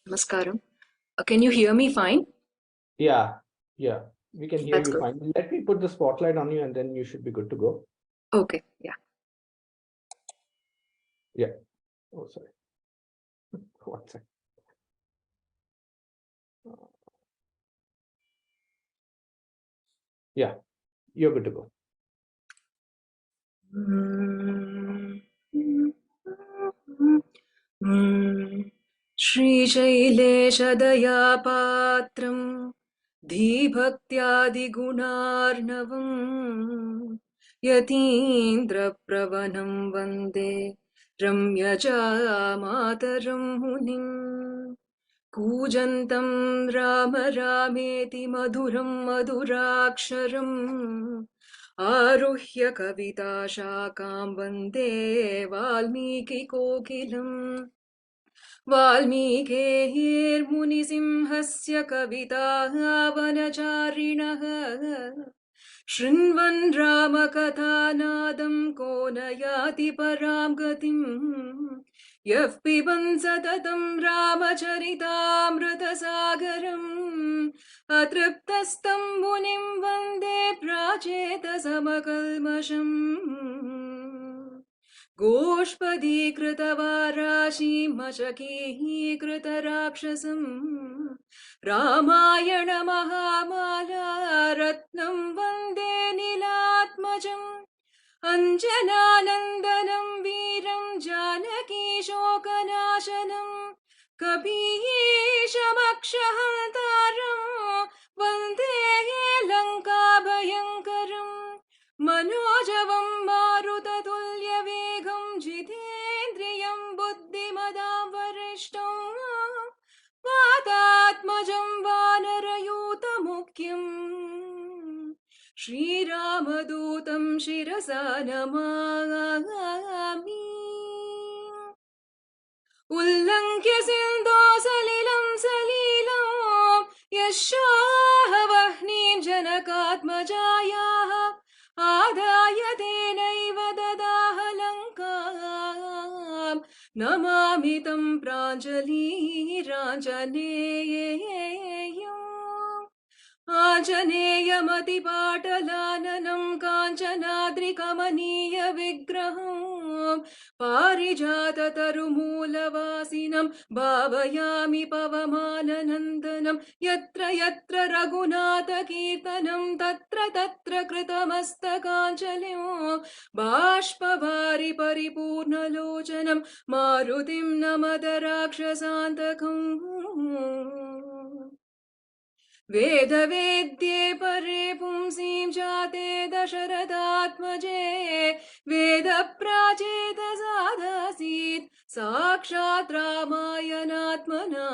Namaskaram. Can you hear me fine? Yeah, we can hear That's you good. fine. Let me put the spotlight on you and then you should be good to go. Okay, yeah. Yeah. Oh, sorry. One second. Yeah, you're good to go. श्रीशैलेशदयापात्रं धीभक्त्यादिगुणार्णवम् यतीन्द्रप्रवनं वन्दे रम्यजामातरं मुनिम् कूजन्तं राम रामेति मधुरं मधुराक्षरम् आरुह्य कविताशाखां वन्दे वाल्मीकिकोकिलम् वाल्मीकेर्मुनिसिंहस्य कवितावनचारिणः शृण्वन् रामकथानादं को न याति परां गतिम् यः पिबन् सततं रामचरितामृतसागरम् अतृप्तस्तं मुनिं वन्दे प्राचेतसमकल्मषम् गोष्पदीकृतवाराशीमशकीकृतराक्षसम् रामायण महामाला रत्नं वन्दे नीलात्मजम् अञ्जनानन्दनं वीरं जानकी शोकनाशनं कपीशमक्षहन्तारं वन्दे लङ्काभयङ्करम् मनोजवं मारुततुल्यवेगं जितेन्द्रियं बुद्धिमदां वरिष्ठं वातात्मजं वानरयूतमुख्यम् श्रीरामदूतं शिरसा नमामि उल्लङ्घ्य सिन्धो सलिलं यशाहवह्निं जनकात्मजायाः आदाय तेनैव ददाह लङ्काम् नमामि तं प्राञ्जलिराञ्जनेयम् आञ्जनेयमतिपाटलाननं काञ्चनाद्रिकमनीयविग्रहम् पारिजाततरुमूलवासिनं भावयामि पवमाननन्दनं यत्र यत्र रघुनाथकीर्तनं तत्र तत्र कृतमस्तकाञ्जलिं बाष्पवारि परिपूर्णलोचनं मारुतिं नमत राक्षसान्तकम् वेदवेद्ये परे पुंसीं जाते दशरथात्मजे वेदप्राचेतसादासीत् साक्षात् रामायणात्मना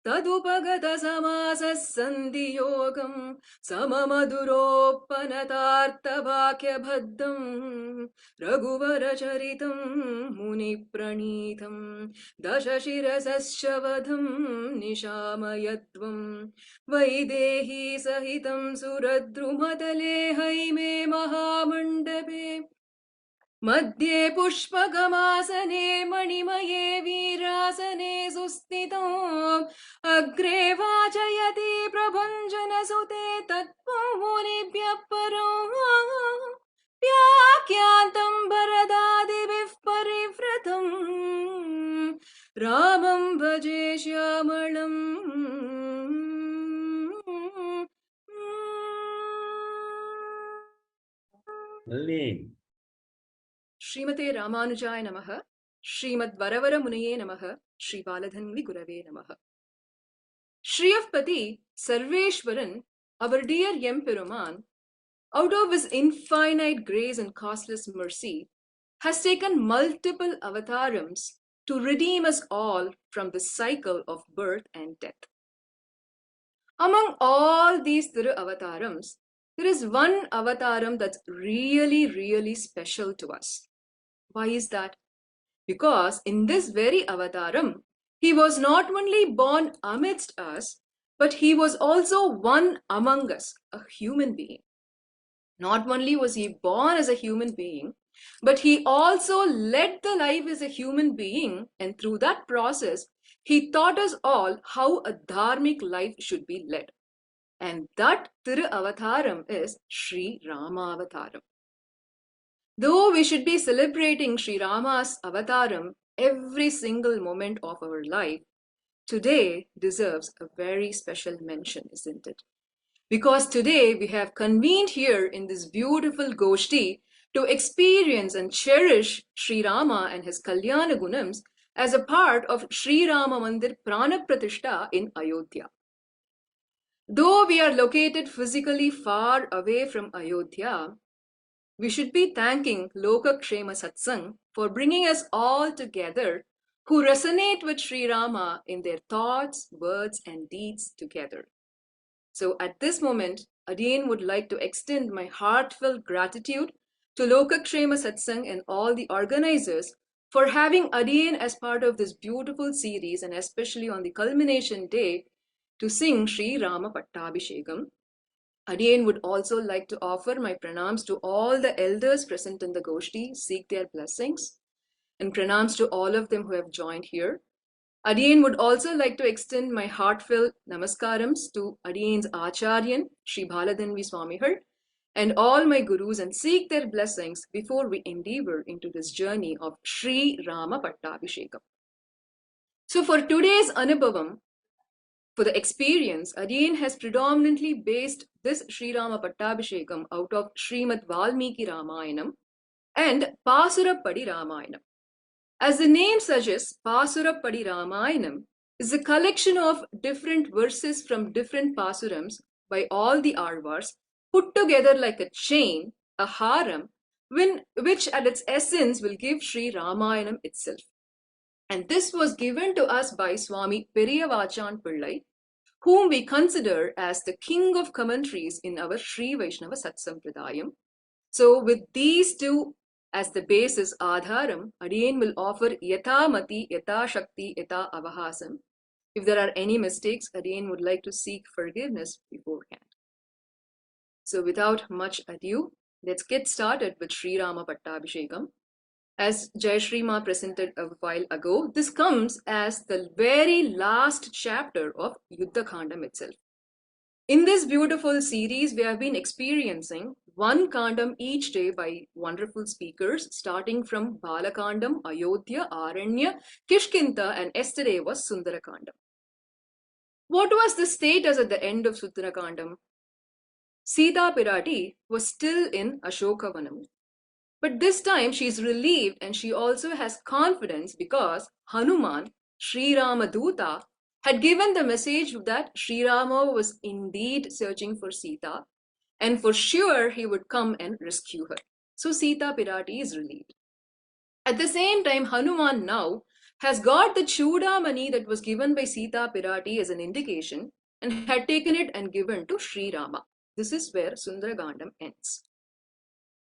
तदुपगतसमासः सन्धियोगं सममधुरोपनतार्थवाक्यबद्धं रघुवरचरितं मुनिप्रणीतं दशशिरसश्च वधं निशामयत्वं वैदेही सहितं सुरद्रुमतले हैमे महामण्डपे मध्ये पुष्पगमासने मणिमये वीरासने सुस्थितो अग्रे वाचयति प्रभञ्जनसुते तत्त्वं मुनिभ्यः परो व्याख्यातं भरदादिभिः परिवृतं रामं भजे श्यामळम् श्रीमते रामानुजाय नमः श्रीमद्वरवरमुनये नमः श्रीबालधन्वी गुरवे नमः Shri of Pati, Sarveshwaran, our dear Yemperuman, out of his infinite grace and costless mercy, has taken multiple avatarams to redeem us all from the cycle of birth and death. Among all these Thiru avatarams, there is one avataram that's really, really special to us. Why is that? Because in this very avataram, he was not only born amidst us, but he was also one among us, a human being. Not only was he born as a human being, but he also led the life as a human being, and through that process, he taught us all how a dharmic life should be led. And that Thiru Avataram is Sri Rama Avataram. Though we should be celebrating Sri Rama's Avataram every single moment of our life, today deserves a very special mention, isn't it? Because today we have convened here in this beautiful Goshti to experience and cherish Sri Rama and his Kalyana Gunams as a part of Srirama Mandir Prathishata in Ayodhya. Though we are located physically far away from Ayodhya, we should be thanking Loka Kshema Satsang for bringing us all together who resonate with Sri Rama in their thoughts, words, and deeds together. So at this moment, Adiyaen would like to extend my heartfelt gratitude to Loka Kshema Satsang and all the organizers for having Adiyaen as part of this beautiful series, and especially on the culmination day to sing Srirama Pattabhishekam. Adiyaen would also like to offer my pranams to all the elders present in the Goshti, seek their blessings, and pranams to all of them who have joined here. Adiyaen would also like to extend my heartfelt namaskarams to Adiyaen's Acharyan, Sri Baladhanvi Swamihar, and all my gurus, and seek their blessings before we endeavor into this journey of Sri Rama Pattabhishekam. So for today's Anubhavam, for the experience, Adiyaen has predominantly based this Sri Rama Pattabhishekam out of Srimad Valmiki Ramayanam and Pasurappadi Ramayanam. As the name suggests, Pasurappadi Ramayanam is a collection of different verses from different Pasurams by all the Alvars put together like a chain, a haram, which at its essence will give Sri Ramayanam itself. And this was given to us by Swami Periyavachan Pillai, whom we consider as the king of commentaries in our Sri Vaishnava Satsampradayam. So with these two as the basis Adharam, Adiyaen will offer Yatha Mati, Yatha Shakti, Yatha Avahasam. If there are any mistakes, Adiyaen would like to seek forgiveness beforehand. So without much ado, let's get started with Sri Rama Pattabhishekam. As Jayashree Ma presented a while ago, this comes as the very last chapter of Yuddha Khandam itself. In this beautiful series, we have been experiencing one Khandam each day by wonderful speakers, starting from Balakandam, Ayodhya, Aranya, Kishkinta, and yesterday was Sundarakandam. What was the status at the end of Sundarakandam? Sita Pirati was still in Ashokavanam. But this time she is relieved and she also has confidence because Hanuman, Sri Ramaduta, had given the message that Sri Rama was indeed searching for Sita and for sure he would come and rescue her. So Sita Pirati is relieved. At the same time, Hanuman now has got the Chudamani that was given by Sita Pirati as an indication and had taken it and given to Sri Rama. This is where Sundaragandam ends.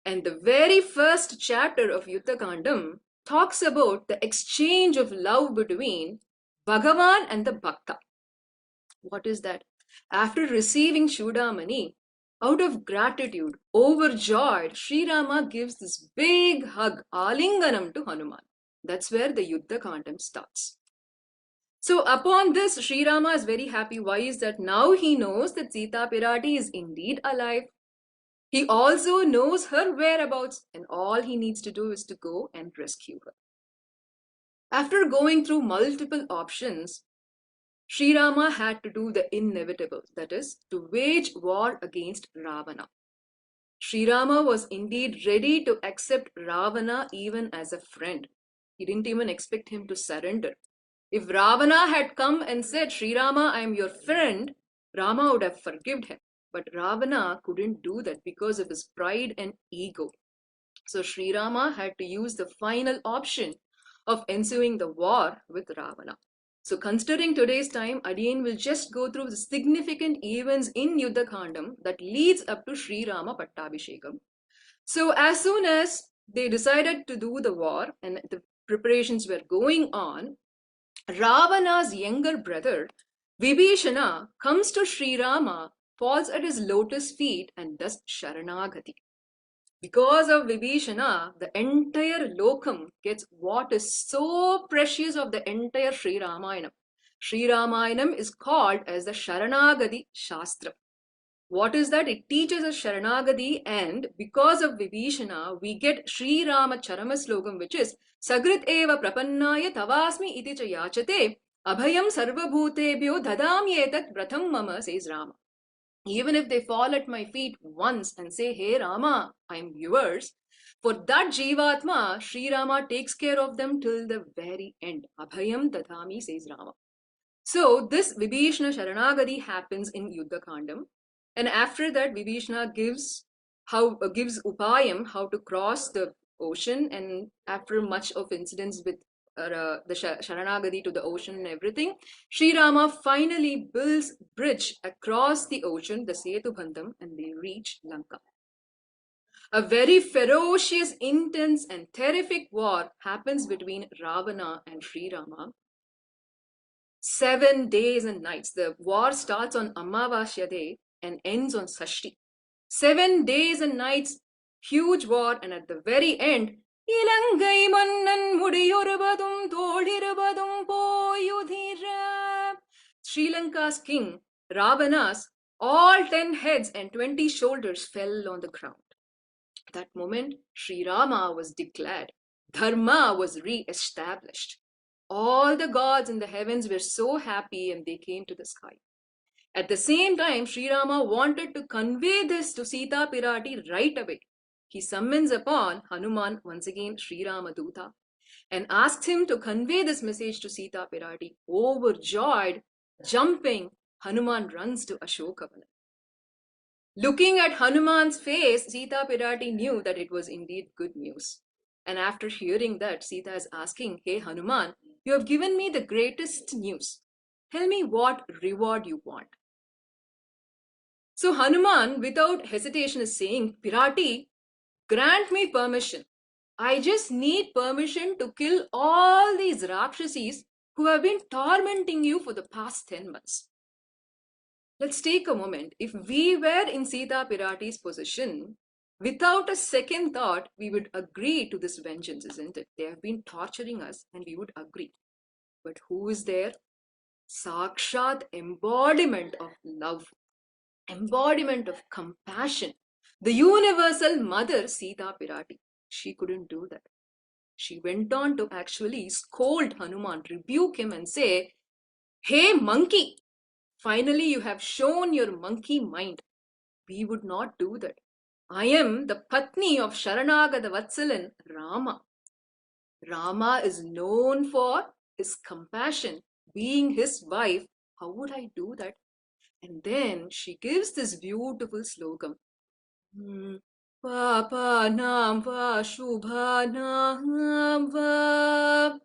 And the very first chapter of Yuddha Khandam talks about the exchange of love between Bhagavan and the Bhakta. What is that? After receiving Chudamani, out of gratitude, overjoyed, Sri Rama gives this big hug, Alinganam, to Hanuman. That's where the Yuddha Khandam starts. So upon this, Sri Rama is very happy. Why is that? Now he knows that Sita Pirati is indeed alive. He also knows her whereabouts, and all he needs to do is to go and rescue her. After going through multiple options, Sri Rama had to do the inevitable, that is, to wage war against Ravana. Sri Rama was indeed ready to accept Ravana even as a friend. He didn't even expect him to surrender. If Ravana had come and said, Sri Rama, I am your friend, Rama would have forgiven him. But Ravana couldn't do that because of his pride and ego. So Sri Rama had to use the final option of ensuing the war with Ravana. So considering today's time, Adiyaen will just go through the significant events in Yuddha Khandam that leads up to Sri Rama Pattabhishekam. So as soon as they decided to do the war and the preparations were going on, Ravana's younger brother Vibhishana comes to Sri Rama, falls at his lotus feet and does Sharanagati. Because of Vibhishana, the entire Lokam gets what is so precious of the entire Sri Ramayana. Sri Ramayanam is called as the Sharanagati Shastra. What is that? It teaches us Sharanagati, and because of Vibhishana, we get Sri Rama Charama Slokam, which is Sagrit eva prapannaya tavasmi iti cha yachate abhayam sarvabhutebhyo dadamyetat pratham mama, says Rama. Even if they fall at my feet once and say, hey Rama, I'm yours, for that Jivatma, Sri Rama takes care of them till the very end. Abhayam dadami, says Rama. So this Vibhishana Sharanagati happens in Yuddha Kandam, and after that Vibhishana gives upayam how to cross the ocean, and after much of incidents with the Sharanagati to the ocean and everything, Sri Rama finally builds bridge across the ocean, the Setu Bandham, and they reach Lanka. A very ferocious, intense, and terrific war happens between Ravana and Sri Rama. 7 days and nights. The war starts on Amavasya Day and ends on Sashti. 7 days and nights, huge war, and at the very end, Ilangai mannan mudiyurubadum tolirubadum poyudhira. Sri Lanka's king, Ravana's, all 10 heads and 20 shoulders fell on the ground. At that moment, Sri Rama was declared. Dharma was re-established. All the gods in the heavens were so happy and they came to the sky. At the same time, Sri Rama wanted to convey this to Sita Pirati right away. He summons upon Hanuman, once again Sri Rama Duta, and asks him to convey this message to Sita Pirati. Overjoyed, jumping, Hanuman runs to Ashokavanam. Looking at Hanuman's face, Sita Pirati knew that it was indeed good news. And after hearing that, Sita is asking, hey Hanuman, you have given me the greatest news. Tell me what reward you want. So Hanuman, without hesitation, is saying, Pirati, grant me permission. I just need permission to kill all these Rakshasis who have been tormenting you for the past 10 months. Let's take a moment. If we were in Sita Pirati's position, without a second thought, we would agree to this vengeance, isn't it? They have been torturing us and we would agree. But who is there? Sakshat embodiment of love, embodiment of compassion. The universal mother, Sita Pirati. She couldn't do that. She went on to actually scold Hanuman, rebuke him and say, hey monkey, finally you have shown your monkey mind. We would not do that. I am the Patni of Sharanagata Vatsalan, Rama. Rama is known for his compassion. Being his wife, how would I do that? And then she gives this beautiful slokam. Papanam va shubhanam va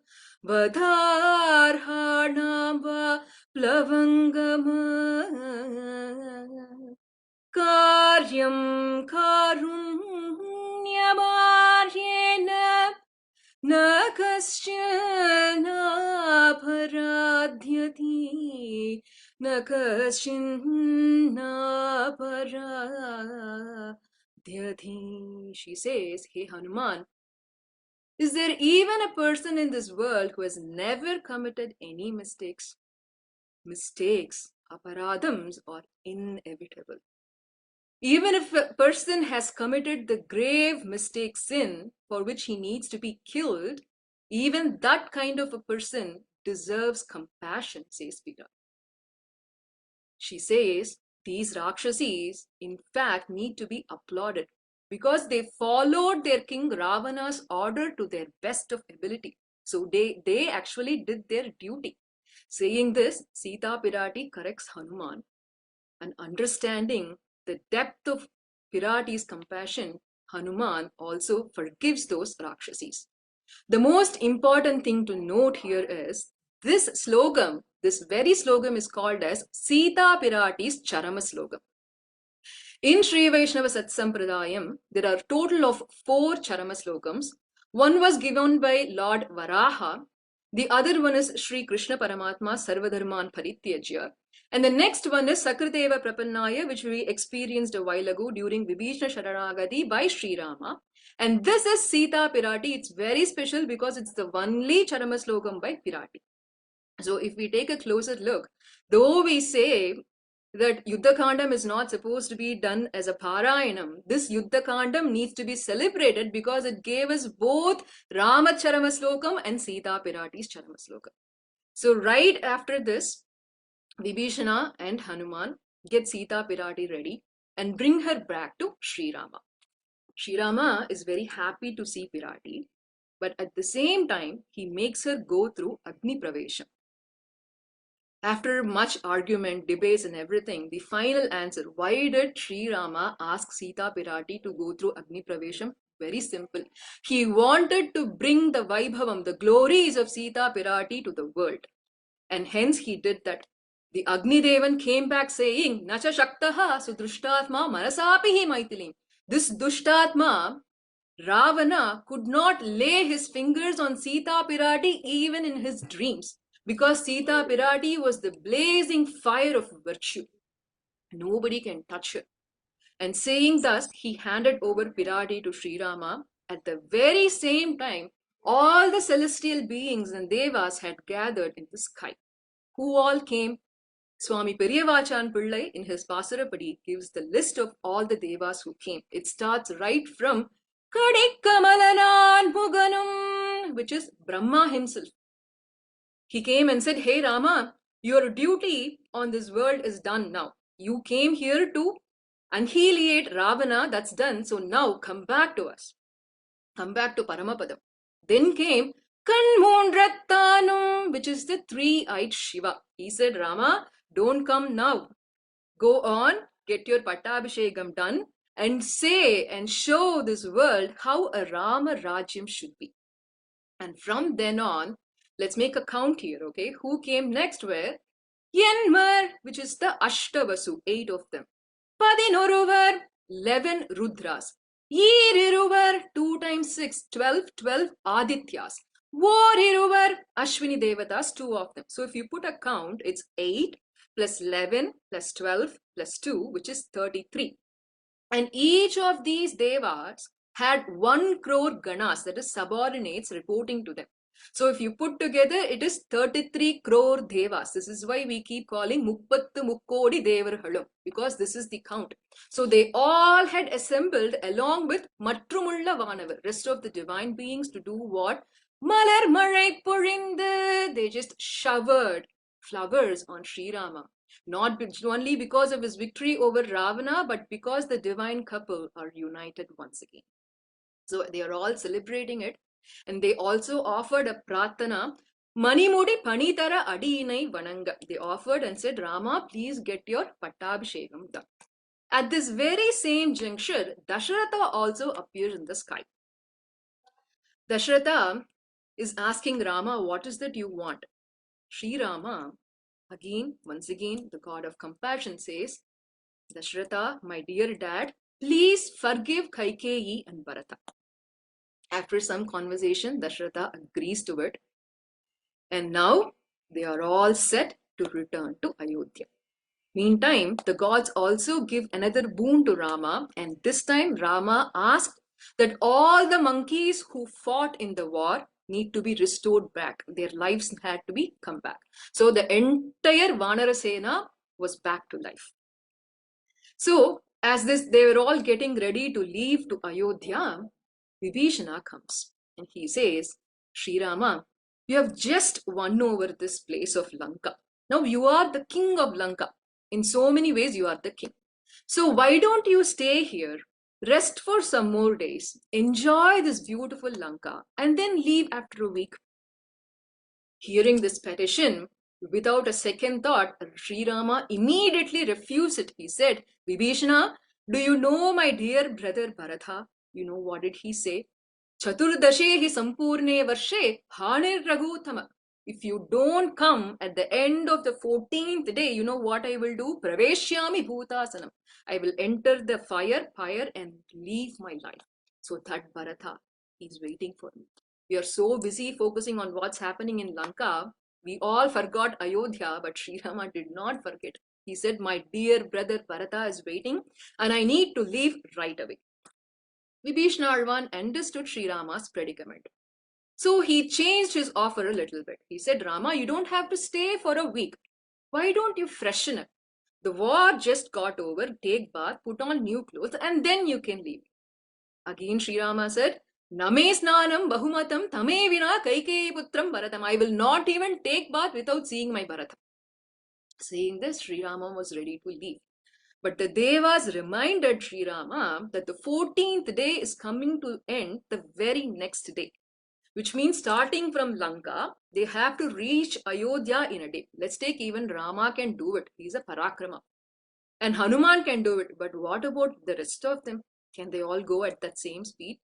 vadharhanam va plavangama karyam karunyamaryena na kaschana paradhyati na kaschana paradhyati. She says, hey Hanuman, is there even a person in this world who has never committed any mistakes? Mistakes, aparadhams, are inevitable. Even if a person has committed the grave mistake sin for which he needs to be killed, even that kind of a person deserves compassion, says Pita. She says these Rakshasis, in fact, need to be applauded because they followed their king Ravana's order to their best of ability. So they actually did their duty. Saying this, Sita Pirati corrects Hanuman, and understanding the depth of Pirati's compassion, Hanuman also forgives those Rakshasis. The most important thing to note here is this slogam, this very slogam is called as Sita Pirati's Charama slogam. In Sri Vaishnava Satsampradayam, there are a total of 4 Charama slogams. One was given by Lord Varaha. The other one is Sri Krishna Paramatma Sarvadharman Parityajya. And the next one is Sakriteva Prapannaya, which we experienced a while ago during Vibhishana Sharanagati by Sri Rama. And this is Sita Pirati. It's very special because it's the only Charama slogam by Pirati. So if we take a closer look, though we say that Yuddha Kandam is not supposed to be done as a Parayanam, this Yuddha Kandam needs to be celebrated because it gave us both Rama Charama Slokam and Sita Pirati's Charama Slokam. So right after this, Vibhishana and Hanuman get Sita Pirati ready and bring her back to Sri Rama. Sri Rama is very happy to see Pirati, but at the same time, he makes her go through Agni Pravesham. After much argument, debates, and everything, the final answer, why did Sri Rama ask Sita Pirati to go through Agni Pravesham? Very simple. He wanted to bring the Vaibhavam, the glories of Sita Pirati to the world. And hence he did that. The Agni Devan came back saying, Nacha Shaktaha Sudrushtatma Manasapihi Maitilim. This Dushtatma, Ravana, could not lay his fingers on Sita Pirati even in his dreams, because Sita Pirati was the blazing fire of virtue. Nobody can touch her. And saying thus, he handed over Pirati to Sri Rama. At the very same time, all the celestial beings and devas had gathered in the sky. Who all came? Swami Periyavachan Pillai in his Pasarapadi gives the list of all the devas who came. It starts right from Kadikkamalanan Muganum, which is Brahma himself. He came and said, Hey Rama, your duty on this world is done now. You came here to annihilate Ravana, that's done. So now come back to us. Come back to Paramapadam. Then came Kanmunrattanum, which is the three-eyed Shiva. He said, Rama, don't come now. Go on, get your Pattabhishekam done, and say and show this world how a Rama Rajyam should be. And from then on, let's make a count here, okay? Who came next were Yenmar, which is the Ashtavasu, 8 of them. Padinoruvar, 11 Rudras. Yiriruvar, 2 times 6, 12, 12 Adityas. Voriruvar, Ashwini Devatas, 2 of them. So if you put a count, it's 8 plus 11 plus 12 plus 2, which is 33. And each of these devas had 1 crore ganas, that is subordinates, reporting to them. So if you put together, it is 33 crore devas. This is why we keep calling Muppattu Mukkodi Devarhalum, because this is the count. So they all had assembled along with Matrumulla Vanavar, rest of the divine beings, to do what? Malar Malai Porindu. They just showered flowers on Sri Rama. Not only because of his victory over Ravana, but because the divine couple are united once again. So they are all celebrating it. And they also offered a pratana, Manimudi Panitara Adiyaen Vananga. They offered and said, Rama, please get your Pattabhishekam done. At this very same juncture, Dasharatha also appears in the sky. Dasharatha is asking Rama, what is that you want? Sri Rama, once again, the god of compassion says, Dasharatha, my dear dad, please forgive Kaikeyi and Bharata. After some conversation, Dasharatha agrees to it. And now they are all set to return to Ayodhya. Meantime, the gods also give another boon to Rama, and this time Rama asked that all the monkeys who fought in the war need to be restored back. Their lives had to be come back. So the entire Vanarasena was back to life. So as they were all getting ready to leave to Ayodhya, Vibhishana comes and he says, Sri Rama, you have just won over this place of Lanka. Now you are the king of Lanka. In so many ways, you are the king. So why don't you stay here, rest for some more days, enjoy this beautiful Lanka, and then leave after a week? Hearing this petition, without a second thought, Sri Rama immediately refused it. He said, Vibhishana, do you know my dear brother Bharata? You know what did he say? Chaturdashe hi sampurne varshe hanir raghutama. If you don't come at the end of the 14th day, you know what I will do? Praveshyami bhutasanam. I will enter the fire and leave my life. So that Bharata is waiting for me. We are so busy focusing on what's happening in Lanka. We all forgot Ayodhya, but Sri Rama did not forget. He said, my dear brother Bharata is waiting and I need to leave right away. Vibhishana understood Sri Rama's predicament. So he changed his offer a little bit. He said, Rama, you don't have to stay for a week. Why don't you freshen up? The war just got over. Take bath, put on new clothes, and then you can leave. Again, Sri Rama said, Name snanam bahumatam tame vina kaikeyi putram bharatam. I will not even take bath without seeing my Bharata. Saying this, Sri Rama was ready to leave. But the Devas reminded Sri Rama that the 14th day is coming to end the very next day, which means starting from Lanka, they have to reach Ayodhya in a day. Let's take even Rama can do it. He's a Parakrama. And Hanuman can do it. But what about the rest of them? Can they all go at that same speed?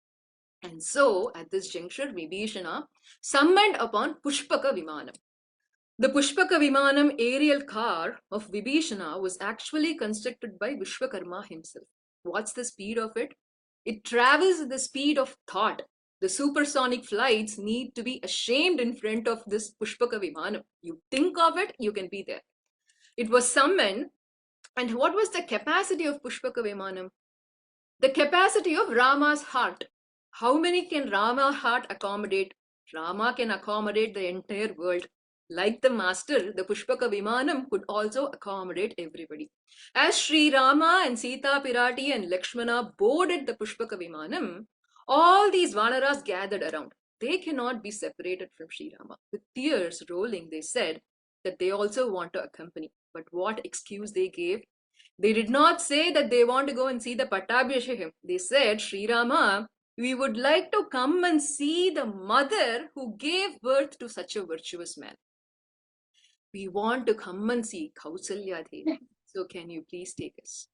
And so, at this juncture, Vibhishana summoned upon Pushpaka Vimanam. The Pushpaka Vimanam aerial car of Vibhishana was actually constructed by Vishwakarma himself. What's the speed of it? It travels at the speed of thought. The supersonic flights need to be ashamed in front of this Pushpaka Vimanam. You think of it, you can be there. It was summoned. And what was the capacity of Pushpaka Vimanam? The capacity of Rama's heart. How many can Rama's heart accommodate? Rama can accommodate the entire world. Like the master, the Pushpaka Vimanam could also accommodate everybody. As Sri Rama and Sita Pirati and Lakshmana boarded the Pushpaka Vimanam, all these Vanaras gathered around. They cannot be separated from Sri Rama. With tears rolling, they said that they also want to accompany. But what excuse they gave? They did not say that they want to go and see the Pattabhishekam. They said, Sri Rama, we would like to come and see the mother who gave birth to such a virtuous man. We want to come and see Kausalya Devi. So can you please take us?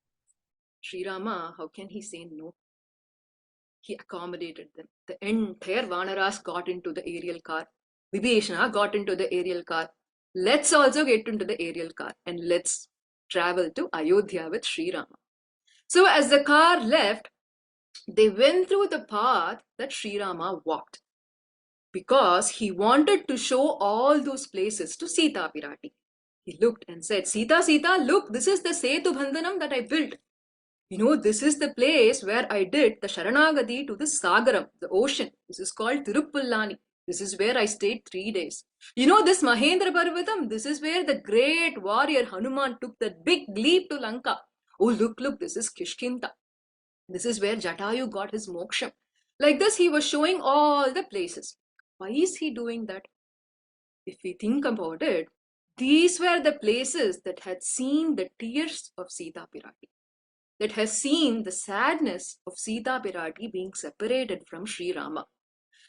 Sri Rama, how can he say no? He accommodated them. The entire Vanaras got into the aerial car. Vibhishana got into the aerial car. Let's also get into the aerial car and let's travel to Ayodhya with Sri Rama. So as the car left, they went through the path that Sri Rama walked because he wanted to show all those places to Sita Pirati. He looked and said, Sita, Sita, look, this is the Setu Bandhanam that I built. You know, this is the place where I did the Sharanagati to the Sagaram, the ocean. This is called Tiruppallani. This is where I stayed 3 days. You know this Mahendra Parvatam, this is where the great warrior Hanuman took that big leap to Lanka. Oh, look, this is Kishkinta. This is where Jatayu got his moksham. Like this, he was showing all the places. Why is he doing that? If we think about it, these were the places that had seen the tears of Sita Pirati, that has seen the sadness of Sita Pirati being separated from Sri Rama.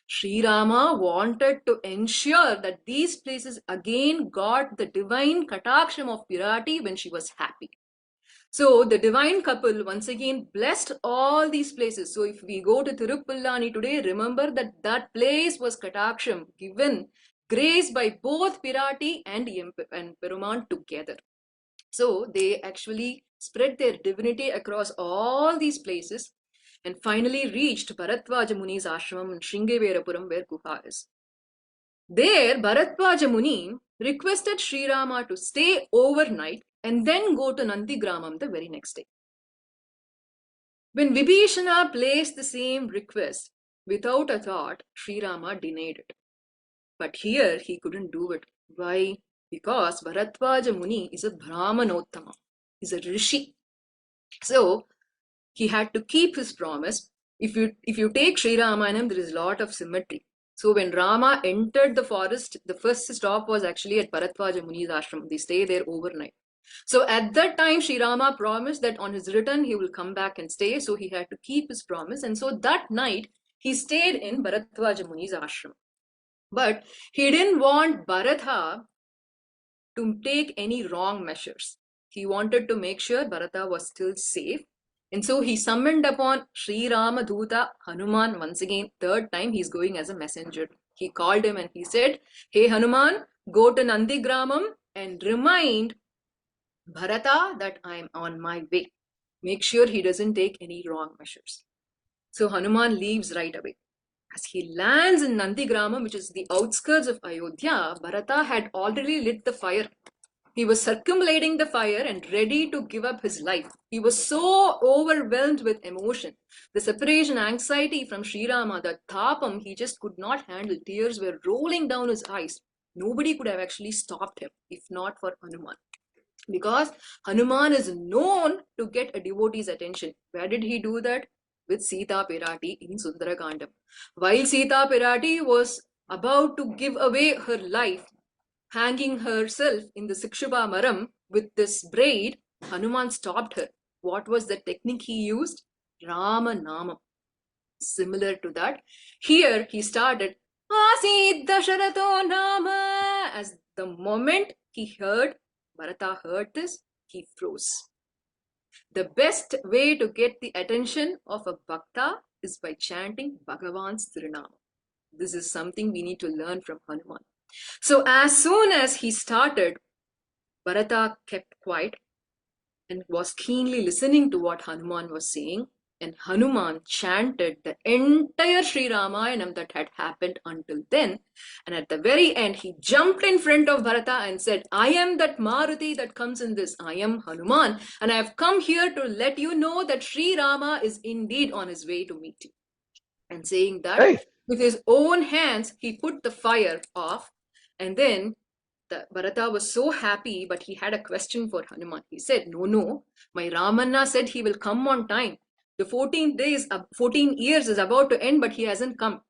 Sri Rama wanted to ensure that these places again got the divine kataksham of Pirati when she was happy. So the divine couple once again blessed all these places. So if we go to Tiruppallani today, remember that that place was kataksham, given grace by both Pirati and Peruman together. So they actually spread their divinity across all these places and finally reached Bharatwaja Muni's ashram in Shringeverapuram where Guha is. There, Bharatwaja Muni requested Sri Rama to stay overnight and then go to Nandigramam the very next day. When Vibhishana placed the same request, without a thought, Sri Rama denied it. But here he couldn't do it. Why? Because Bharatwaja Muni is a Brahmanottama, is a rishi. So he had to keep his promise. If you take Sri Ramayana, there is a lot of symmetry. So when Rama entered the forest, the first stop was actually at Bharatwaja Muni's ashram. They stay there overnight. So at that time, Sri Rama promised that on his return, he will come back and stay. So he had to keep his promise. And so that night, he stayed in Bharatwaja Muni's ashram. But he didn't want Bharatha to take any wrong measures. He wanted to make sure Bharata was still safe. And so he summoned upon Sri Rama Dhuta Hanuman once again. Third time he's going as a messenger. He called him and he said, hey Hanuman, go to Nandigramam and remind Bharata that I am on my way. Make sure he doesn't take any wrong measures. So Hanuman leaves right away. As he lands in Nandigramam, which is the outskirts of Ayodhya, Bharata had already lit the fire. He was circumambulating the fire and ready to give up his life. He was so overwhelmed with emotion. The separation anxiety from Srirama, the thapam, he just could not handle. Tears were rolling down his eyes. Nobody could have actually stopped him if not for Hanuman. Because Hanuman is known to get a devotee's attention. Where did he do that? With Sita Pirati in Sundarakandam. While Sita Pirati was about to give away her life, hanging herself in the Sikshubha Maram with this braid, Hanuman stopped her. What was the technique he used? Rama Nama. Similar to that, here he started Asid Dasharato Nama. As the moment Bharata heard this, he froze. The best way to get the attention of a bhakta is by chanting Bhagavan's Tiranama. This is something we need to learn from Hanuman. So as soon as he started, Bharata kept quiet and was keenly listening to what Hanuman was saying. And Hanuman chanted the entire Sri Ramayanam that had happened until then. And at the very end, he jumped in front of Bharata and said, I am that Maruti that comes in this. I am Hanuman. And I have come here to let you know that Sri Rama is indeed on his way to meet you. And saying that, with his own hands, he put the fire off. And then Bharata was so happy, but he had a question for Hanuman. He said, no, my Ramanna said he will come on time. The 14 years is about to end, but he hasn't come.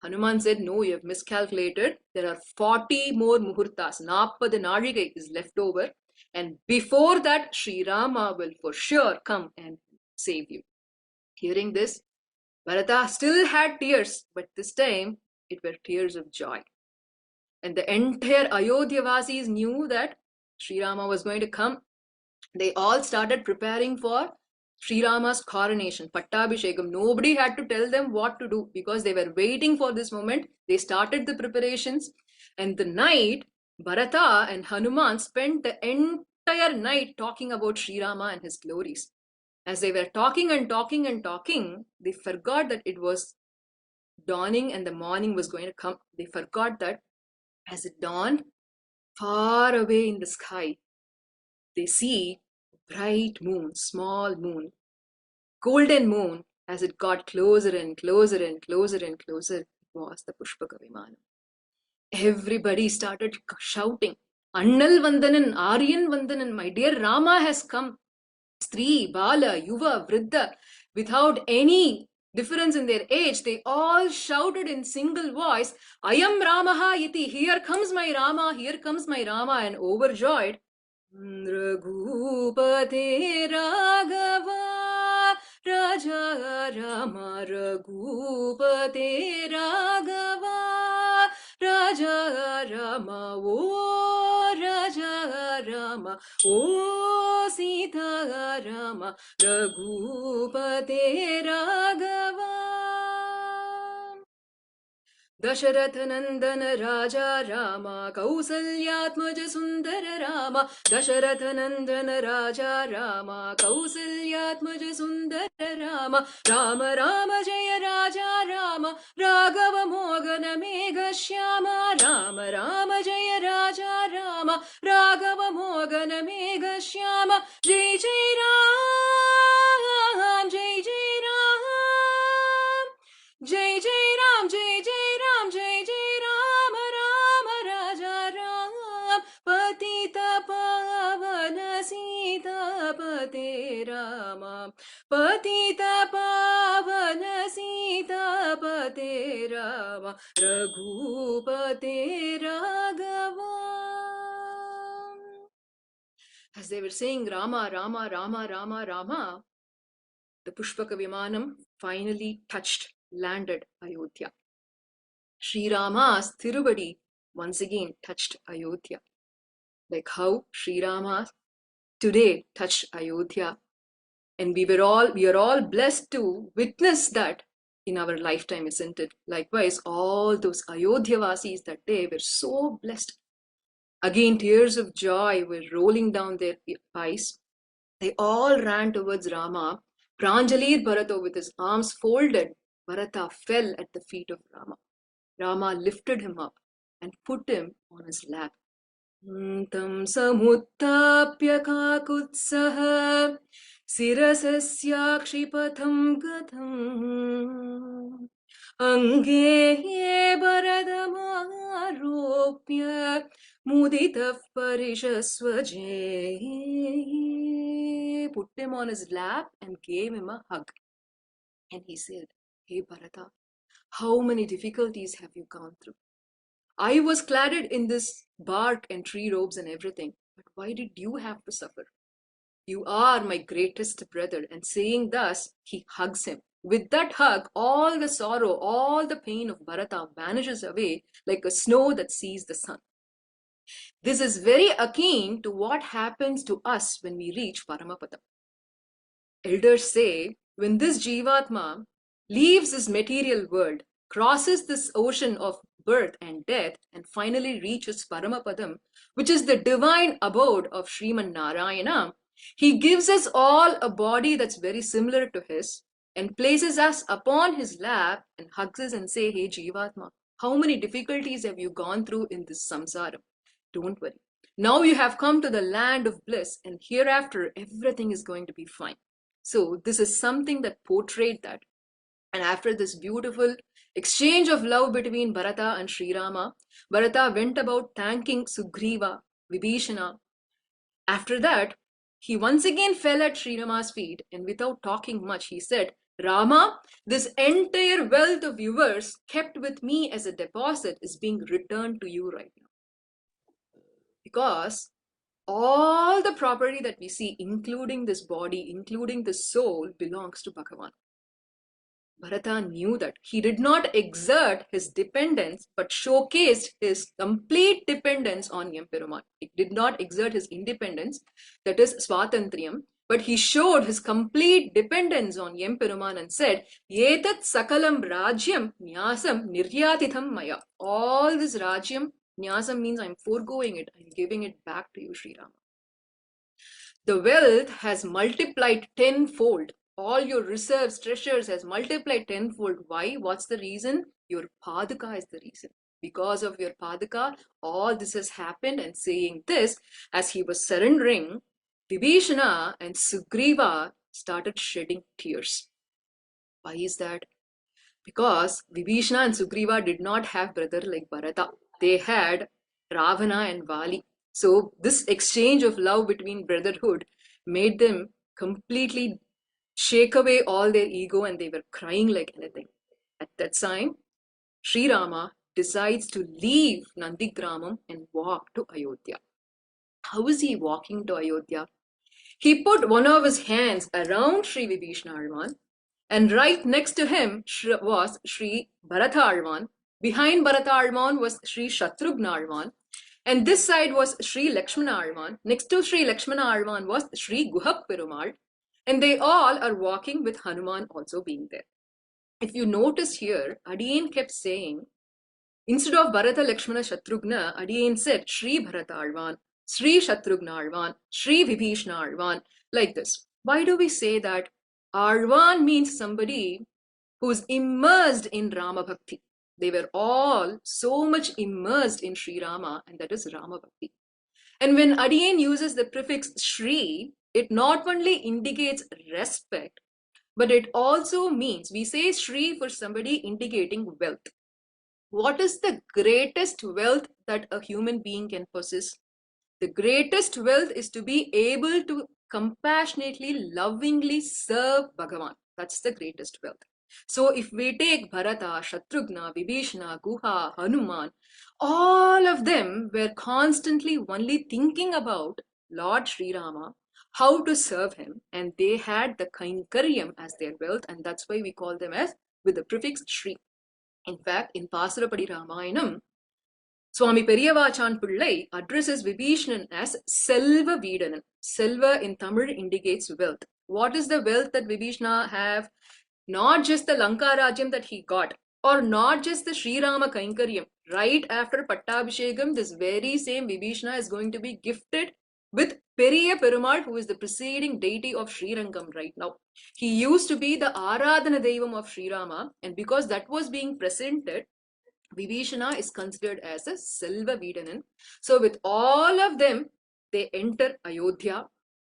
Hanuman said, no, you have miscalculated. There are 40 more muhurtas. 40 nadigai is left over. And before that, Sri Rama will for sure come and save you. Hearing this, Bharata still had tears, but this time it were tears of joy. And the entire Ayodhya Vasis knew that Sri Rama was going to come. They all started preparing for Sri Rama's coronation, Pattabhishekam. Nobody had to tell them what to do because they were waiting for this moment. They started the preparations. And the night, Bharata and Hanuman spent the entire night talking about Sri Rama and his glories. As they were talking and talking and talking, they forgot that it was dawning and the morning was going to come. They forgot that as it dawned, far away in the sky, they see bright moon, small moon, golden moon. As it got closer and closer and closer and closer, it was the Pushpaka Vimanam. Everybody started shouting, Annal Vandanan, Aryan Vandanan, my dear Rama has come. Stri, Bala, Yuva, Vriddha, without any difference in their age, they all shouted in single voice, Ayam Ramaha iti, here comes my Rama, here comes my Rama, and overjoyed, Raghupate Raghava, Raja Rama, Raghupate Raghava, Raja Rama, O Raja Rama, O Sita Rama, Raghupate Raghava. Dasharatha Nandana Raja Rama, Kausalyatmaja Sundara Rama, Dasharatha Nandana Raja Rama, Kausalyatmaja Sundara Rama, Rama Rama Jaya Raja Rama, Raghava Mogana Megha Shyama, Rama Rama Jaya Raja Rama, Raghava Mogana Megha Shyama, Jai Jai Ram, Jai Jai Ram, Jai Jai Ram, Jai Jai Ram, Jai Jai Ram, Rama Raja Ram, Patita Pavana Sita Pate Rama, Patita Pavana Sita Pate Rama, Raghupate Raghava. As they were saying Rama, Rama, Rama, Rama, Rama, the Pushpaka Vimanam finally landed Ayodhya. Sri Rama's Tiruvadi once again touched Ayodhya. Like how Sri Rama today touched Ayodhya. And we are all blessed to witness that in our lifetime, isn't it? Likewise, all those Ayodhya Vasis that day were so blessed. Again, tears of joy were rolling down their eyes. They all ran towards Rama. Pranjalir Bharata, with his arms folded, Bharata fell at the feet of Rama. Rama lifted him up and put him on his lap. Tam samuttapya kakutsaha sirasasyakshipatham gatham ange baradamaropya muditah parishasvaje. Put him on his lap and gave him a hug. And he said, "Hey Bharata, how many difficulties have you gone through? I was cladded in this bark and tree robes and everything, but why did you have to suffer? You are my greatest brother." And saying thus, he hugs him. With that hug, all the sorrow, all the pain of Bharata vanishes away like a snow that sees the sun. This is very akin to what happens to us when we reach Paramapadam. Elders say, when this Jivatma leaves this material world, crosses this ocean of birth and death, and finally reaches Paramapadam, which is the divine abode of Sriman Narayana, he gives us all a body that's very similar to his and places us upon his lap and hugs us and say, "Hey Jivatma, how many difficulties have you gone through in this samsara? Don't worry. Now you have come to the land of bliss, and hereafter everything is going to be fine." So this is something that portrayed that. And after this beautiful exchange of love between Bharata and Srirama, Bharata went about thanking Sugriva, Vibhishana. After that, he once again fell at Srirama's feet, and without talking much, he said, "Rama, this entire wealth of yours kept with me as a deposit is being returned to you right now. Because all the property that we see, including this body, including the soul, belongs to Bhagavan." Bharata knew that. He did not exert his dependence, but showcased his complete dependence on Emperuman. He did not exert his independence, that is Swatantriyam, but he showed his complete dependence on Emperuman and said, "Etat sakalam rajyam nyasam niryatitham maya." All this rajyam, nyasam means I'm foregoing it, I'm giving it back to you, Sri Rama. The wealth has multiplied tenfold. All your reserves, treasures has multiplied tenfold. Why? What's the reason? Your Padaka is the reason. Because of your Padaka, all this has happened. And saying this, as he was surrendering, Vibhishana and Sugriva started shedding tears. Why is that? Because Vibhishana and Sugriva did not have brother like Bharata. They had Ravana and Vali. So this exchange of love between brotherhood made them completely shake away all their ego, and they were crying like anything. At that time, Sri Rama decides to leave Nandigramam and walk to Ayodhya. How is he walking to Ayodhya? He put one of his hands around Sri Vibhishana Alvan, and right next to him was Sri Bharata Alvan. Behind Bharata Alvan was Sri Shatrughna Alvan. And this side was Sri Lakshmana Alvan. Next to Sri Lakshmana Alvan was Sri Guhak Perumal. And they all are walking with Hanuman also being there. If you notice here, Adiyaen kept saying, instead of Bharata Lakshmana Shatrughna, Adiyaen said Sri Bharata Alvan, Sri Shatrughna Alvan, Sri Vibhishana Alvan, like this. Why do we say that? Alvan means somebody who's immersed in Rama Bhakti. They were all so much immersed in Sri Rama, and that is Rama Bhakti. And when Adiyaen uses the prefix Sri, it not only indicates respect, but it also means, we say Sri for somebody indicating wealth. What is the greatest wealth that a human being can possess? The greatest wealth is to be able to compassionately, lovingly serve Bhagavan. That's the greatest wealth. So if we take Bharata, Shatrughna, Vibhishana, Guha, Hanuman, all of them were constantly only thinking about Lord Sri Rama, how to serve him, and they had the Kainkaryam as their wealth, and that's why we call them as with the prefix Sri. In fact, in Pasarapadi Ramayanam, Swami Periyavachan Pillai addresses Vibhishanan as Selva Vedanan. Selva in Tamil indicates wealth. What is the wealth that Vibhishana have? Not just the Lanka Rajyam that he got, or not just the Sri Rama Kainkaryam. Right after Pattabhishekam, this very same Vibhishana is going to be gifted with Periya Perumal, who is the preceding deity of Sri Rangam right now. He used to be the Aradhana Devam of Sri Rama, and because that was being presented, Vibhishana is considered as a Selva Vedanan. So with all of them, they enter Ayodhya.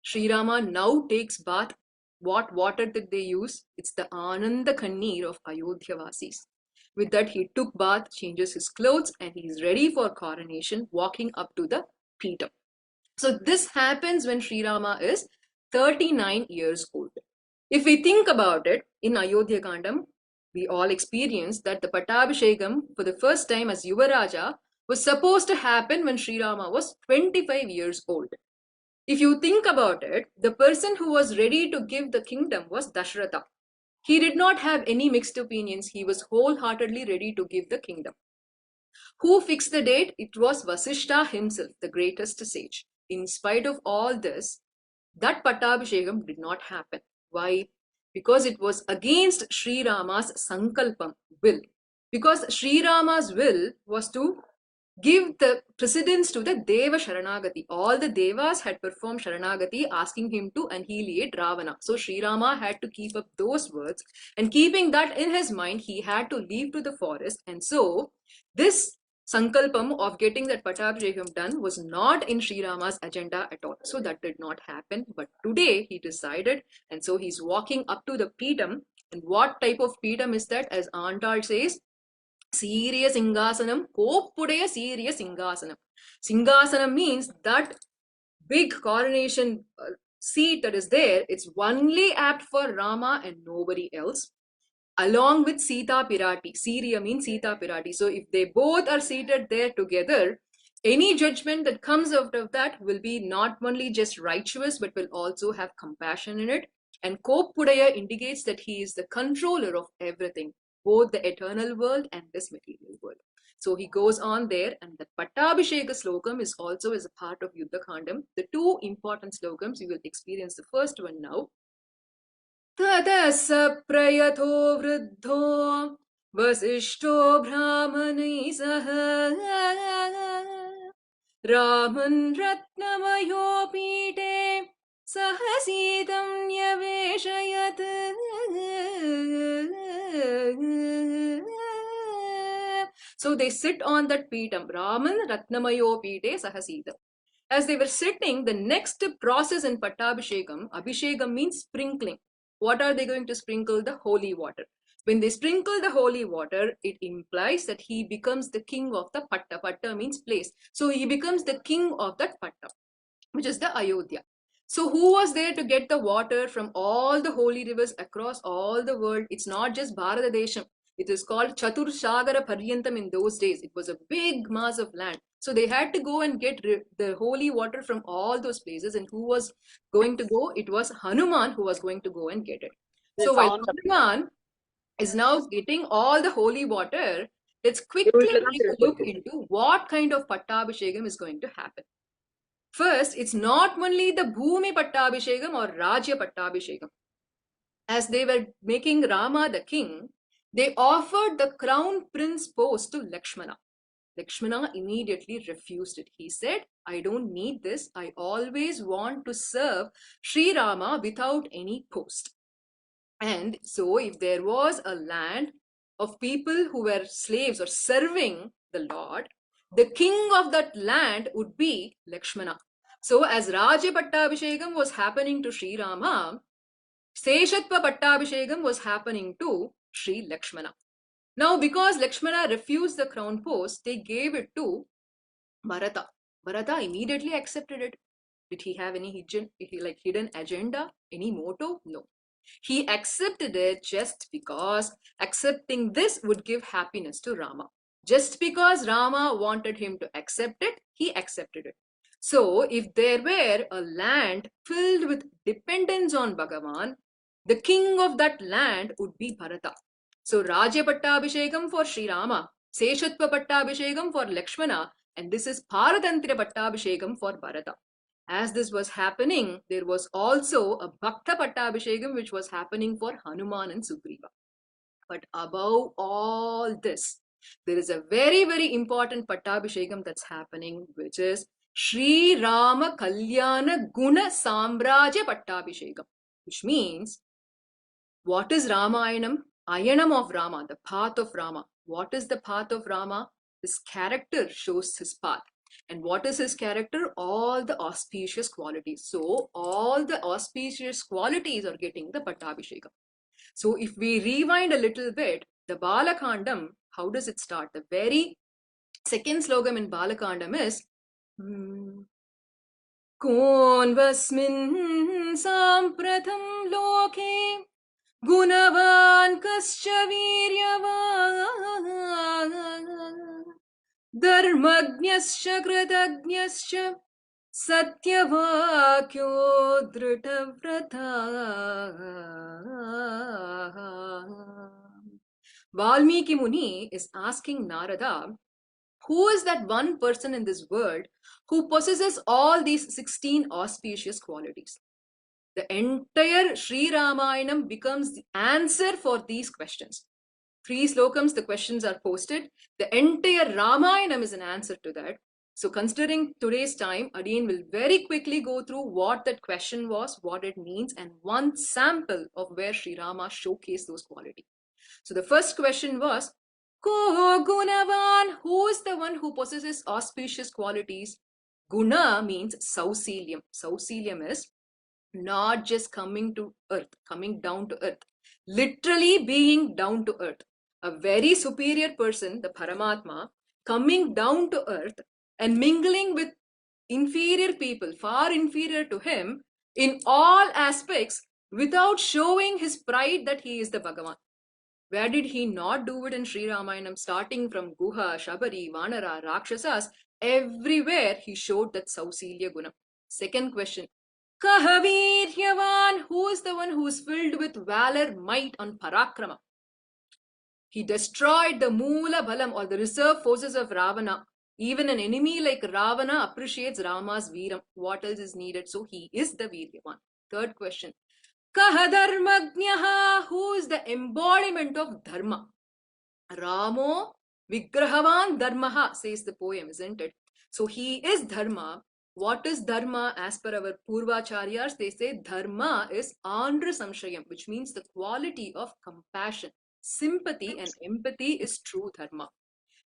Srirama now takes bath. What water did they use? It's the Ananda Kanneer of Ayodhya Vasis. With that, he took bath, changes his clothes, and he is ready for coronation, walking up to the Peetham. So this happens when Srirama is 39 years old. If we think about it, in Ayodhya Kandam, we all experienced that the Pattabhishekam for the first time as Yuvaraja was supposed to happen when Srirama was 25 years old. If you think about it, the person who was ready to give the kingdom was Dashratha. He did not have any mixed opinions. He was wholeheartedly ready to give the kingdom. Who fixed the date? It was Vasishta himself, the greatest sage. In spite of all this, that Pattabhishekam did not happen. Why? Because it was against Sri Rama's Sankalpam, will. Because Sri Rama's will was to give the precedence to the Deva Sharanagati. All the Devas had performed Sharanagati asking him to annihilate Ravana. So Sri Rama had to keep up those words, and keeping that in his mind, he had to leave to the forest. And so this Sankalpam of getting that Pattabhishekam done was not in Sri Rama's agenda at all. So that did not happen. But today he decided, and so he's walking up to the Peetham. And what type of Peetham is that? As Andal says, Siriya Singhasanam, Koppudaya Siriya Singhasanam. Singhasanam means that big coronation seat that is there, it's only apt for Rama and nobody else. Along with Sita Pirati. Siriya means Sita Pirati. So if they both are seated there together, any judgment that comes out of that will be not only just righteous, but will also have compassion in it. And Koppudaya indicates that he is the controller of everything, both the eternal world and this material world. So he goes on there, and the Pattabhisheka slokam is also as a part of Yuddha Khandam. The two important slokams, you will experience the first one now. ततः स प्रयतो वृद्धो वसिष्ठो ब्राह्मणैः सह रामन् रत्नमयो पीठे सह सीतं न्यवेशयत्. So they sit on that Peetham. Raman Ratnamayo Pite Sahasita. As they were sitting, the next process in Pattabhishekam, Abhishekam means sprinkling. What are they going to sprinkle? The holy water. When they sprinkle the holy water, it implies that he becomes the king of the Patta. Patta means place. So he becomes the king of that Patta, which is the Ayodhya. So who was there to get the water from all the holy rivers across all the world? It's not just Bharata Desham. It is called Chatur Shagara Paryantam in those days. It was a big mass of land. So they had to go and get the holy water from all those places. And who was going to go? It was Hanuman who was going to go and get it. So while Hanuman is now getting all the holy water, let's quickly take a look into what kind of Pattabhishekam is going to happen. First, it's not only the Bhumi Pattabhishekam or Rajya Pattabhishekam. As they were making Rama the king, they offered the crown prince post to Lakshmana. Lakshmana immediately refused it. He said, I don't need this. I always want to serve Sri Rama without any post. And so if there was a land of people who were slaves or serving the Lord, the king of that land would be Lakshmana. So as Rajya Pattabhishekam was happening to Sri Rama, Seshatva Pattabhishekam was happening to Sri Lakshmana. Now because Lakshmana refused the crown post, they gave it to Bharata. Bharata immediately accepted it. Did he have any hidden agenda, any motto? No. He accepted it just because accepting this would give happiness to Rama. Just because Rama wanted him to accept it, he accepted it. So if there were a land filled with dependence on Bhagavan, the king of that land would be Bharata. So Rajya Pattabhishekam for Sri Rama, Seshatva Pattabhishekam for Lakshmana, and this is Paratantra Pattabhishekam for Bharata. As this was happening, there was also a Bhakta Pattabhishekam which was happening for Hanuman and Sugriva. But above all this, there is a very, very important Pattabhishekam that's happening, which is Sri Rama Kalyana Guna Saamraajya Pattabhishekam, which means, what is Ramayanam? Ayanam of Rama, the path of Rama. What is the path of Rama? His character shows his path. And what is his character? All the auspicious qualities. So all the auspicious qualities are getting the Pattabhishekam. So if we rewind a little bit, the Balakandam, how does it start? The very second slogam in Balakandam is Konvasmin sampratham loke Gunavan kascha viryavan Dharmagnyascha kritagnyascha Satyavakyo Dritavrata. Valmiki Muni is asking Narada, who is that one person in this world who possesses all these 16 auspicious qualities? The entire Sri Ramayanam becomes the answer for these questions. 3 slokams, the questions are posted. The entire Ramayanam is an answer to that. So considering today's time, Adiyaen will very quickly go through what that question was, what it means, and one sample of where Sri Rama showcased those qualities. So the first question was, Ko Gunavan, who is the one who possesses auspicious qualities? Guna means Sausilium. Sausilium is not just coming to earth, coming down to earth, literally being down to earth. A very superior person, the Paramatma, coming down to earth and mingling with inferior people, far inferior to him, in all aspects, without showing his pride that he is the Bhagavan. Where did he not do it in Sri Ramayanam? Starting from Guha, Shabari, Vanara, Rakshasas, everywhere he showed that Sausilya Guna. Second question, Kahaviryavan, who is the one who is filled with valor, might, and Parakrama? He destroyed the Moola Balam or the reserve forces of Ravana. Even an enemy like Ravana appreciates Rama's Veeram. What else is needed? So he is the Viryavan. Third question, Kahadharmagnyaha, who is the embodiment of Dharma? Ramo Vigrahavan Dharmaha, says the poem, isn't it? So he is Dharma. What is Dharma? As per our Purvacharyas, they say Dharma is Andhra Samshayam, which means the quality of compassion. Sympathy and empathy is true Dharma.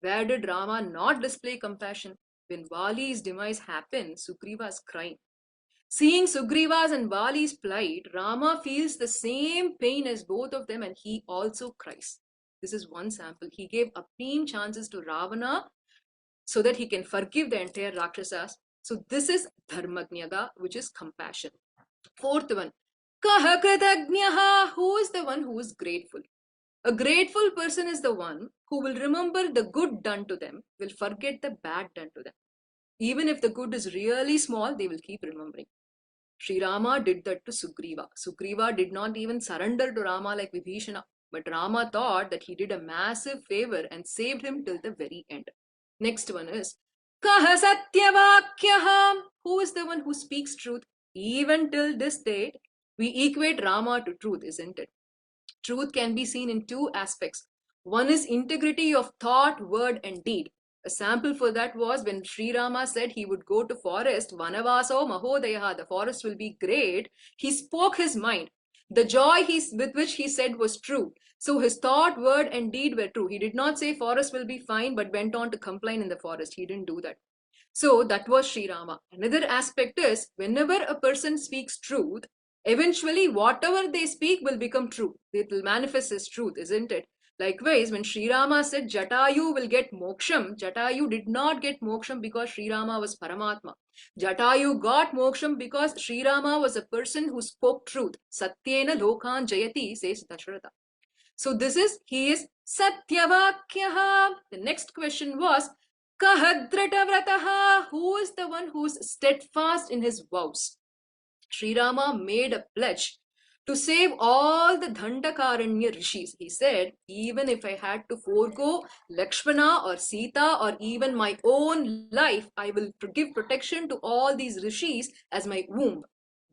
Where did Rama not display compassion? When Vali's demise happened, Sugriva is crying. Seeing Sugriva's and Vali's plight, Rama feels the same pain as both of them and he also cries. This is one sample. He gave appeam chances to Ravana so that he can forgive the entire Rakshasas. So this is Dharmagnyaga, which is compassion. Fourth one, Kahakratagnaha, who is the one who is grateful? A grateful person is the one who will remember the good done to them, will forget the bad done to them. Even if the good is really small, they will keep remembering. Sri Rama did that to Sugriva. Sugriva did not even surrender to Rama like Vibhishana, but Rama thought that he did a massive favor and saved him till the very end. Next one is Kaha Satyavakyaham, who is the one who speaks truth. Even till this date, we equate Rama to truth, isn't it? Truth can be seen in 2 aspects. One is integrity of thought, word, and deed. A sample for that was when Sri Rama said he would go to forest, Vanavaso Mahodayaha, the forest will be great. He spoke his mind. The joy with which he said was true. So his thought, word, and deed were true. He did not say forest will be fine, but went on to complain in the forest. He didn't do that. So that was Sri Rama. Another aspect is whenever a person speaks truth, eventually whatever they speak will become true. It will manifest as truth, isn't it? Likewise, when Sri Rama said Jatayu will get moksham, Jatayu did not get moksham because Sri Rama was Paramatma. Jatayu got moksham because Sri Rama was a person who spoke truth. Satyena lokan jayati, says Dasharatha. So this is, he is Satyavakyaha. The next question was, Kahadritavrataha, who is the one who is steadfast in his vows? Sri Rama made a pledge to save all the Dandakaranya rishis. He said, even if I had to forego Lakshmana or Sita or even my own life, I will give protection to all these rishis as my womb.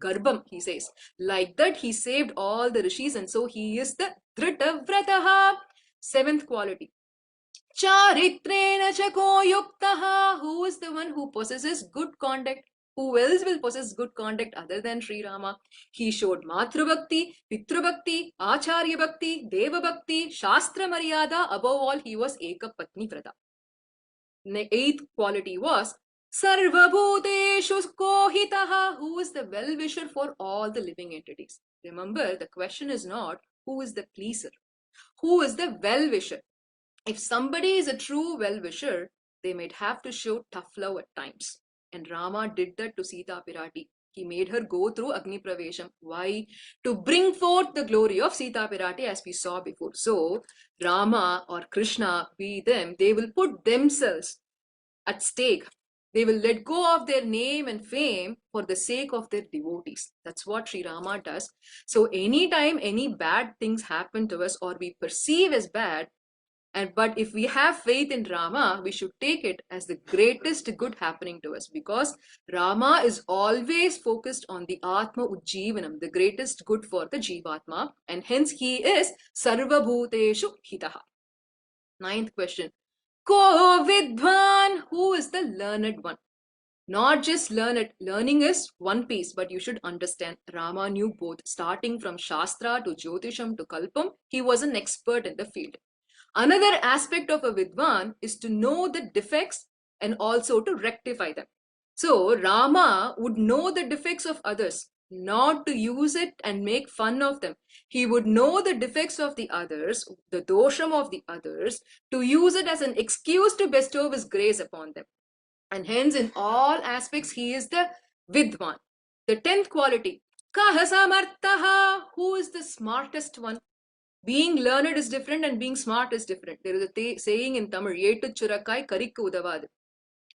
Garbham, he says. Like that, he saved all the rishis, and so he is the Dritavrataha. 7th quality. Charitrena chako yuktaha, who is the one who possesses good conduct. Who else will possess good conduct other than Sri Rama? He showed Matru Bhakti, Pitru Bhakti, Acharya Bhakti, Deva Bhakti, Shastra Maryada. Above all, he was Eka Patni Vrata. The eighth quality was Sarvabhuteshu Kohitaha, who is the well-wisher for all the living entities. Remember, the question is not who is the pleaser, who is the well-wisher. If somebody is a true well-wisher, they might have to show tough love at times. And Rama did that to Sita Pirati. He made her go through Agni Pravesham. Why? To bring forth the glory of Sita Pirati, as we saw before. So, Rama or Krishna, be them, they will put themselves at stake. They will let go of their name and fame for the sake of their devotees. That's what Sri Rama does. So, anytime any bad things happen to us or we perceive as bad, but if we have faith in Rama, we should take it as the greatest good happening to us, because Rama is always focused on the Atma Ujjivanam, the greatest good for the Jivatma, and hence he is Sarva Bhuteshu Hitaha. Ninth question. Ko Vidvan, who is the learned one? Not just learn it. Learning is one piece, but you should understand Rama knew both. Starting from Shastra to Jyotisham to Kalpam, he was an expert in the field. Another aspect of a Vidwan is to know the defects and also to rectify them. So Rama would know the defects of others, not to use it and make fun of them. He would know the defects of the others, the dosham of the others, to use it as an excuse to bestow his grace upon them. And hence in all aspects he is the Vidwan. The 10th quality, Kaha Samartaha, who is the smartest one? Being learned is different and being smart is different. There is a saying in Tamil, Yetu Churakai Karikku Udavad,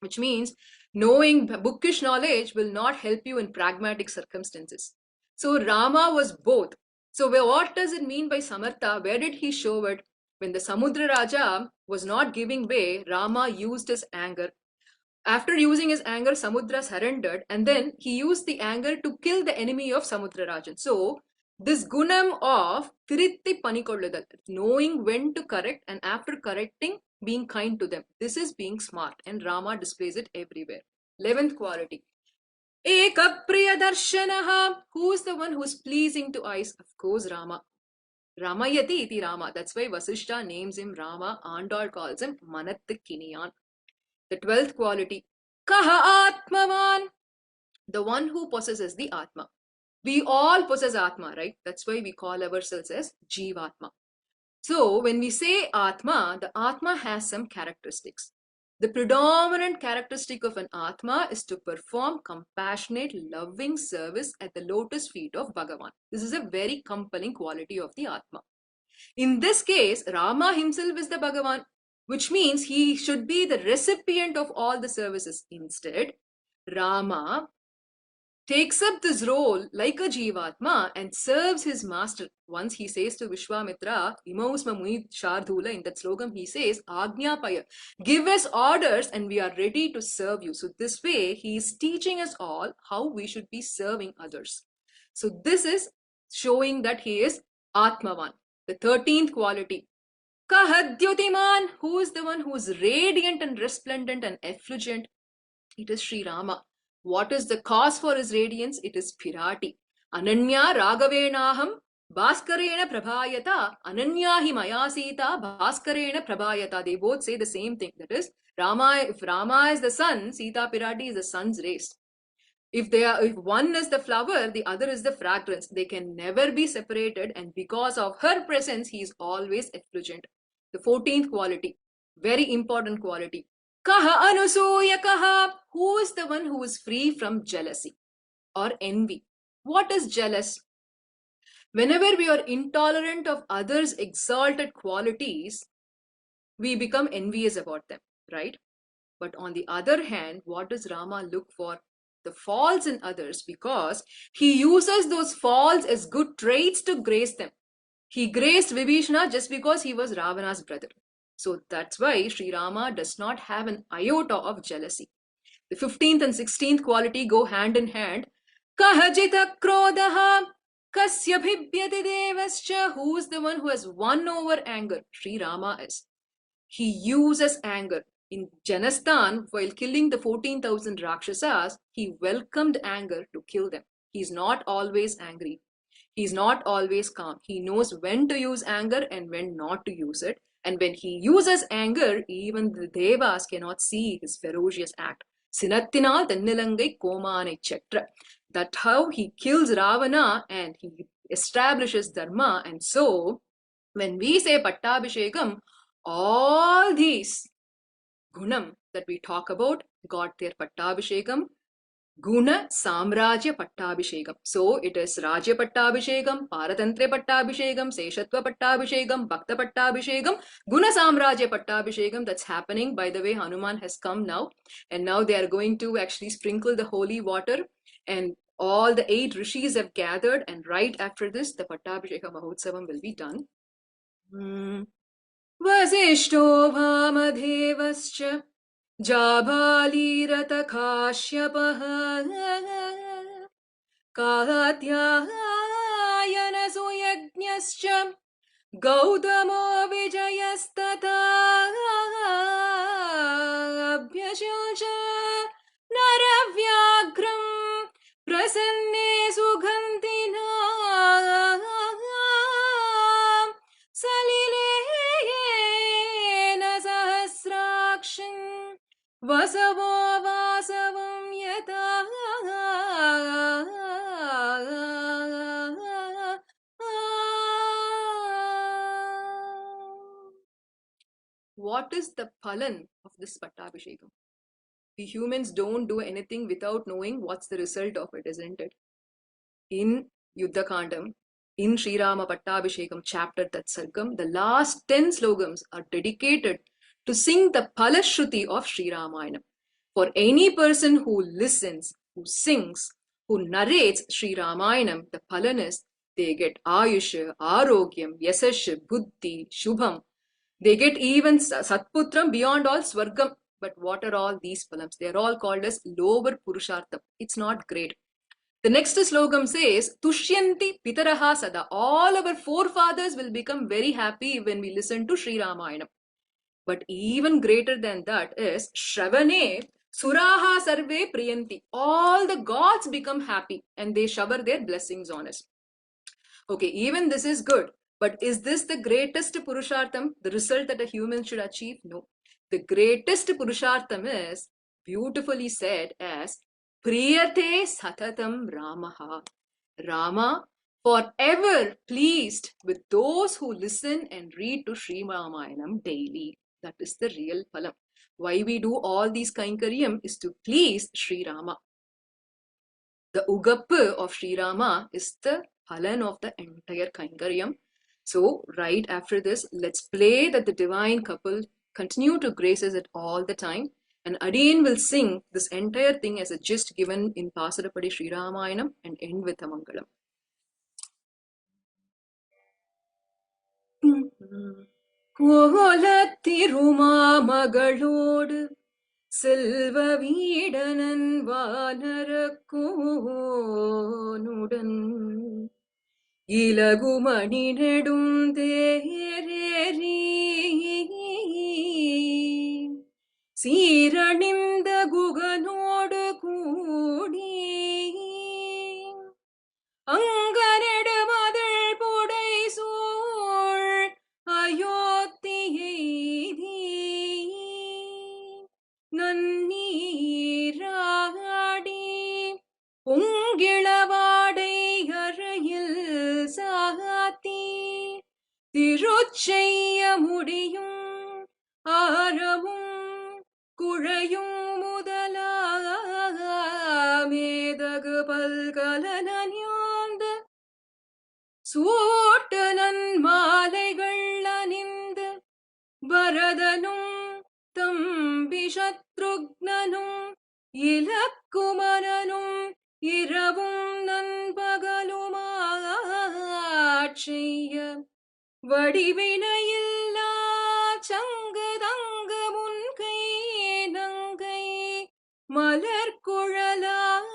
which means knowing bookish knowledge will not help you in pragmatic circumstances. So Rama was both. So what does it mean by Samartha? Where did he show it? When the Samudra Raja was not giving way, Rama used his anger. After using his anger, Samudra surrendered, and then he used the anger to kill the enemy of Samudra Rajan. So this gunam of Tiritti Panikolladal, knowing when to correct and after correcting, being kind to them. This is being smart, and Rama displays it everywhere. 11th quality. Ekapriya Darshanaha. Who is the one who is pleasing to eyes? Of course, Rama. Ramayati iti Rama. That's why Vasishta names him Rama. Andal calls him Manathikiniyan. The 12th quality. Kaha Atmavan. The one who possesses the Atma. We all possess Atma, right? That's why we call ourselves as Jivatma. So when we say Atma, the Atma has some characteristics. The predominant characteristic of an Atma is to perform compassionate, loving service at the lotus feet of Bhagavan. This is a very compelling quality of the Atma. In this case, Rama himself is the Bhagavan, which means he should be the recipient of all the services. Instead, Rama takes up this role like a Jivatma and serves his master. Once he says to Vishwamitra, Imausma Muni Shardhula, in that slogam he says, Agnyapaya, give us orders and we are ready to serve you. So this way he is teaching us all how we should be serving others. So this is showing that he is Atmavan. The 13th quality, Kahadyutiman, who is the one who is radiant and resplendent and effulgent? It is Sri Rama. What is the cause for his radiance? It is Pirati. Ananya Raghavenaham Bhaskarena Prabhayata. Ananya hi Maya Sita Bhaskarena Prabhayata. They both say the same thing. That is, if Rama is the sun, Sita Pirati is the sun's rays. If one is the flower, the other is the fragrance. They can never be separated, and because of her presence, he is always effulgent. The 14th quality, very important quality. Kaha Anusuya Kaha. Who is the one who is free from jealousy or envy? What is jealous? Whenever we are intolerant of others' exalted qualities, we become envious about them, right? But on the other hand, what does Rama look for? The faults in others, because he uses those faults as good traits to grace them. He graced Vibhishana just because he was Ravana's brother. So that's why Sri Rama does not have an iota of jealousy. The 15th and 16th quality go hand in hand. Kahajita Krodaha Kasya Bhibhyati Devascha. Who is the one who has won over anger? Sri Rama is. He uses anger. In Janasthan, while killing the 14,000 Rakshasas, he welcomed anger to kill them. He's not always angry. He's not always calm. He knows when to use anger and when not to use it. And when he uses anger, even the devas cannot see his ferocious act. Sinattinal Tannilangai Komane Chetra. That's how he kills Ravana and he establishes Dharma. And so, when we say Pattabhishekam, all these gunam that we talk about got their Pattabhishekam. Guna Saamraajya Pattabhishekam. So it is Rajya Pattabhishekam, Paratantra Pattabhishekam, Seshatva Pattabhishekam, Bhakta Pattabhishekam, Guna Saamraajya Pattabhishekam. That's happening. By the way, Hanuman has come now, and now they are going to actually sprinkle the holy water, and all the 8 rishis have gathered, and right after this, the Pattabhisheka Mahotsavam will be done. Vasishto Vamadevascha Jabaliratakashyapah Katyayana Gautamo Vijayastata Abhyashilcha Naravyagram Prasanne Sughantina Salilena Sahasrakshin Vasavo Vasavam Yata. What is the phalan of this Pattabhishekam? We humans don't do anything without knowing what's the result of it, isn't it? In Yuddha Kandam, in Srirama Pattabhishekam chapter Tatsargam, the last 10 slogans are dedicated to sing the Phalashruti of Sri Ramayana. For any person who listens, who sings, who narrates Sri Ramayana, the phalan is they get Ayusha, Arogyam, Yasash, Buddhi, Shubham. They get even Satputram, beyond all Swargam. But what are all these phalams? They are all called as lower Purushartham. It's not great. The next slogan says, Tushyanti Pitaraha Sada. All our forefathers will become very happy when we listen to Sri Ramayana. But even greater than that is Shravane Suraha Sarve Priyanti. All the gods become happy and they shower their blessings on us. Okay, even this is good. But is this the greatest Purushartham, the result that a human should achieve? No. The greatest Purushartham is beautifully said as Priyate Satatam Ramaha. Rama, forever pleased with those who listen and read to Sri Ramayanam daily. That is the real phalam. Why we do all these Kainkaryam is to please Sri Rama. The Ugappu of Sri Rama is the phalan of the entire Kainkaryam. So, right after this, let's play that the divine couple continue to grace us it all the time. And Adiyaen will sing this entire thing as a gist given in Pasarapadi Sri Ramayanam and end with a Mangalam. Kolattirumamagalodu Silva Veedanan Vanarakkonudan Ilagumani Nedum Dereri Siraninda Guganodu Kudi Anganedu Madal Podai Soor Ayodhya நன்னீராடி பொங்கிளவாடை அறையில் சாத்தி திருச்செய்ய முடியும் ஆரமும் குழையும் முதலாமேதகு பல்கலனணியாந்து சூட்டனன் மாலைகள் அணிந்து பரதனும் தம்பிஷத்ருக்னனும் இலக்குமரனும் இரவும் நண்பகலுமாட்சிய வடிவினையில்லா சங்கு தங்கு முன்கை நங்கை மலர்குழலாள்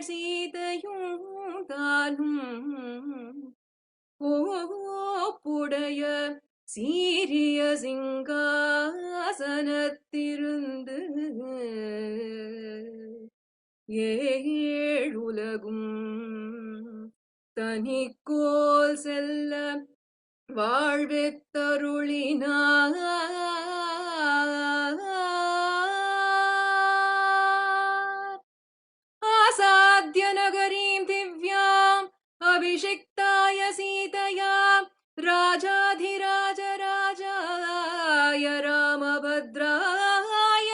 சீதையும் தானும் ஓப்புடைய சீரிய சிங்காசனத்திரு தனிக்கோல் செல்ல வாழ்வெத்தருளினார் आसाद्य नगरीं दिव्याम् अभिषिक्ताय सीतया राजाधिराज राजाय रामभद्राय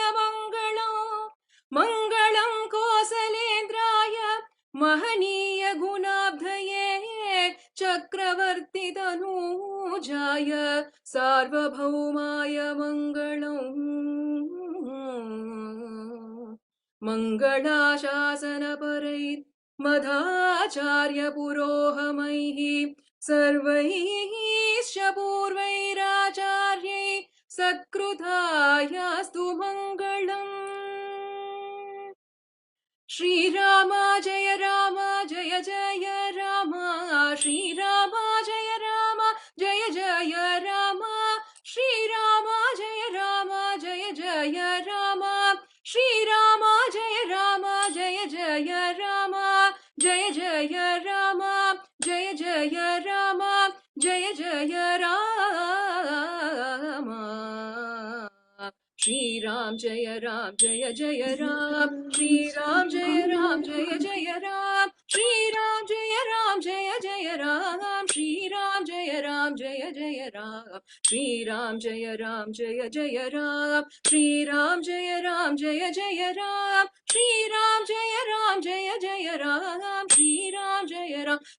मङ्गलं कोसलेन्द्राय महनीय गुणाब्धये चक्रवर्ति तनूजाय सार्वभौमाय मङ्गलाशासनपरैः मधाचार्य पुरोहमैः सर्वैश्च पूर्वैराचार्यै सत्कृतायास्तु मङ्गलम्। श्रीराम जय राम जय जय राम श्रीराम जय राम जय जय राम श्रीराम जय राम जय जय राम श्रीराम जय राम जय जय राम जय जय राम जय जय राम जय जय राम श्रीराम जय जय राम श्रीराम जय जय राम श्रीराम जय जय राम श्रीराम जय जय राम श्रीराम जय जय राम श्रीराम जय जय राम श्रीराम जय जय राम श्रीराम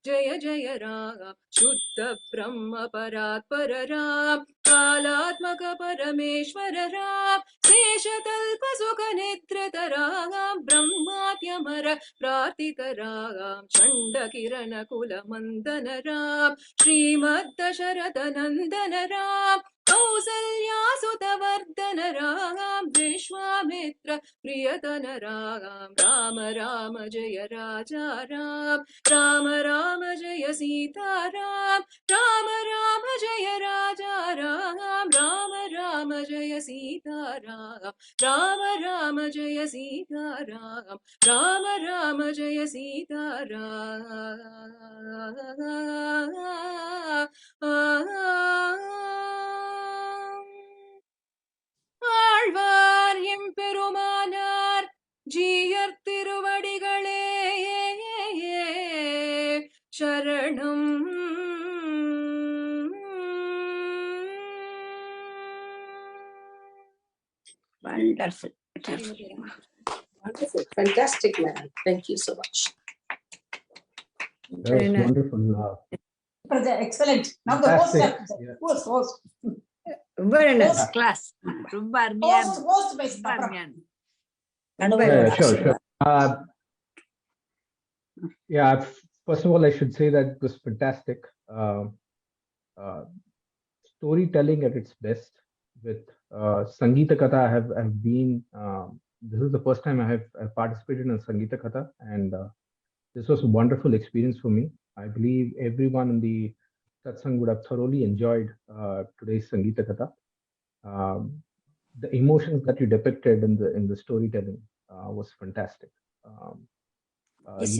जय जय राम शुद्ध ब्रह्म परात्पर राम कालात्मक परमेश्वर राम शेषतल्प सुख निद्रत राम ब्रह्मात्यमर प्रार्थित राम चण्ड किरण कुल मंदन राम श्रीमद्दशरथ नंदन राम कौसल्यासुतवर्धन राम विश्वामित्र प्रियतन राम राम जय राजा राम राम जय सीता राम जय राजा राम जय सीता राम जय सीता राम जय सीता ஆழ்வார் எம்பெருமானார் ஜீயர் திருவடிகளே சரணம். Wonderful. Wonderful. Fantastic, madam. Thank you so much. That was wonderful. Excellent. Now the host. Host. Very nice. Host. Class. Host by Sure. Yeah, first of all, I should say that it was fantastic. Storytelling at its best with Sangeeta Katha. I have been, this is the first time I have participated in a Sangeeta Katha, and this was a wonderful experience for me. I believe everyone in the satsang would have thoroughly enjoyed today's Sangeeta Katha. The emotions that you depicted in the storytelling was fantastic. You went